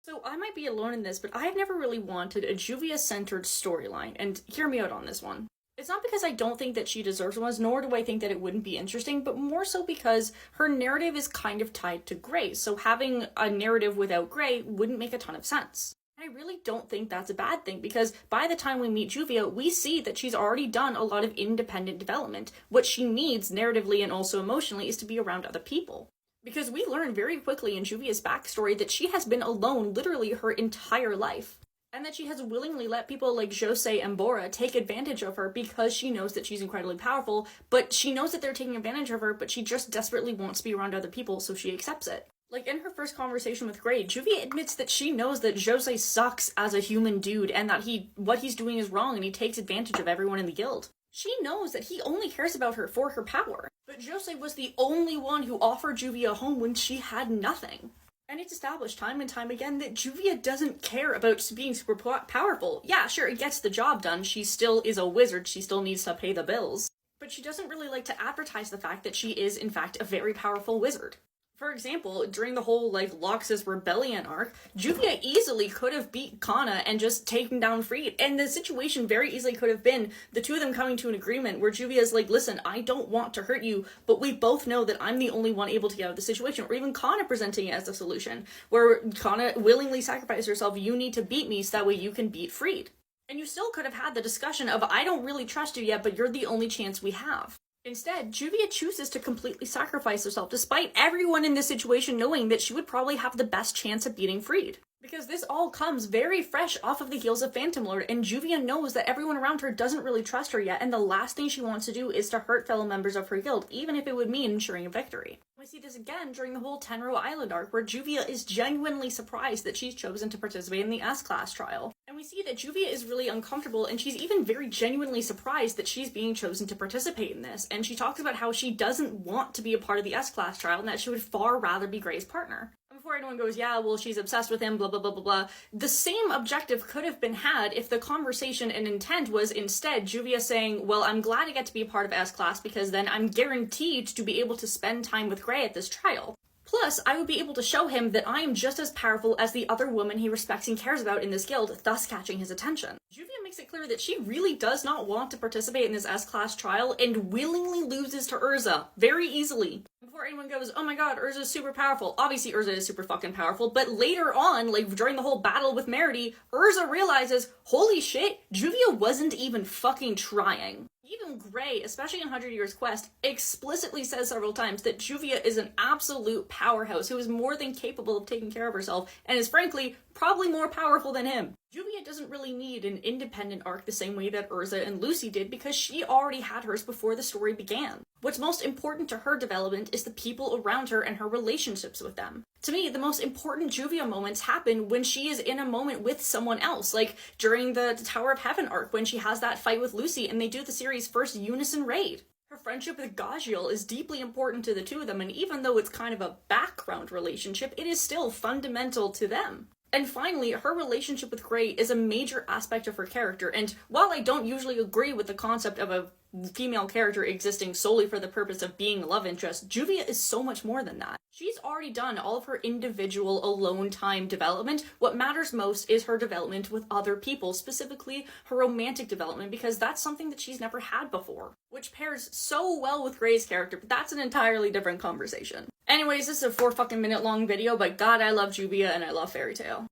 So I might be alone in this, but I've never really wanted a Juvia-centered storyline, and hear me out on this one. It's not because I don't think that she deserves one, nor do I think that it wouldn't be interesting, but more so because her narrative is kind of tied to Grey, so having a narrative without Grey wouldn't make a ton of sense. And I really don't think that's a bad thing, because by the time we meet Juvia, we see that she's already done a lot of independent development. What she needs, narratively and also emotionally, is to be around other people. Because we learn very quickly in Juvia's backstory that she has been alone literally her entire life. And that she has willingly let people like Jose and Bora take advantage of her because she knows that she's incredibly powerful, but she knows that they're taking advantage of her, but she just desperately wants to be around other people, so she accepts it. Like, in her first conversation with Grey, Juvia admits that she knows that Jose sucks as a human dude and that what he's doing is wrong and he takes advantage of everyone in the guild. She knows that he only cares about her for her power, but Jose was the only one who offered Juvia a home when she had nothing. And it's established time and time again that Juvia doesn't care about being super powerful. Yeah, sure, it gets the job done, she still is a wizard, she still needs to pay the bills. But she doesn't really like to advertise the fact that she is, in fact, a very powerful wizard. For example, during the whole, Loxus rebellion arc, Juvia easily could have beat Kana and just taken down Freed, and the situation very easily could have been the two of them coming to an agreement where Juvia's like, listen, I don't want to hurt you, but we both know that I'm the only one able to get out of the situation, or even Kana presenting it as a solution, where Kana willingly sacrificed herself, you need to beat me so that way you can beat Freed. And you still could have had the discussion of, I don't really trust you yet, but you're the only chance we have. Instead, Juvia chooses to completely sacrifice herself, despite everyone in this situation knowing that she would probably have the best chance of beating Freed. Because this all comes very fresh off of the heels of Phantom Lord, and Juvia knows that everyone around her doesn't really trust her yet, and the last thing she wants to do is to hurt fellow members of her guild, even if it would mean ensuring a victory. We see this again during the whole Tenro Island arc, where Juvia is genuinely surprised that she's chosen to participate in the S-Class trial. And we see that Juvia is really uncomfortable, and she's even very genuinely surprised that she's being chosen to participate in this, and she talks about how she doesn't want to be a part of the S-Class trial, and that she would far rather be Grey's partner. Before anyone goes, yeah, well, she's obsessed with him, blah, blah, blah, blah, blah. The same objective could have been had if the conversation and intent was instead Juvia saying, well, I'm glad I get to be a part of S-Class because then I'm guaranteed to be able to spend time with Grey at this trial. Plus, I would be able to show him that I am just as powerful as the other woman he respects and cares about in this guild, thus catching his attention. Juvia makes it clear that she really does not want to participate in this S-Class trial and willingly loses to Urza very easily. Before anyone goes, oh my god, Urza is super powerful. Obviously Urza is super fucking powerful, but later on, during the whole battle with Meredy, Urza realizes, holy shit, Juvia wasn't even fucking trying. Even Grey, especially in 100 Years Quest, explicitly says several times that Juvia is an absolute powerhouse who is more than capable of taking care of herself and is frankly probably more powerful than him. Juvia doesn't really need an independent arc the same way that Urza and Lucy did because she already had hers before the story began. What's most important to her development is the people around her and her relationships with them. To me, the most important Juvia moments happen when she is in a moment with someone else, like during the Tower of Heaven arc when she has that fight with Lucy and they do the series' first unison raid. Her friendship with Gajiel is deeply important to the two of them, and even though it's kind of a background relationship, it is still fundamental to them. And finally, her relationship with Grey is a major aspect of her character, and while I don't usually agree with the concept of a female character existing solely for the purpose of being a love interest, Juvia is so much more than that. She's already done all of her individual alone time development. What matters most is her development with other people, specifically her romantic development, because that's something that she's never had before, which pairs so well with Grey's character, but that's an entirely different conversation. Anyways, this is a 4 fucking minute long video, but god, I love Juvia and I love Fairy Tail.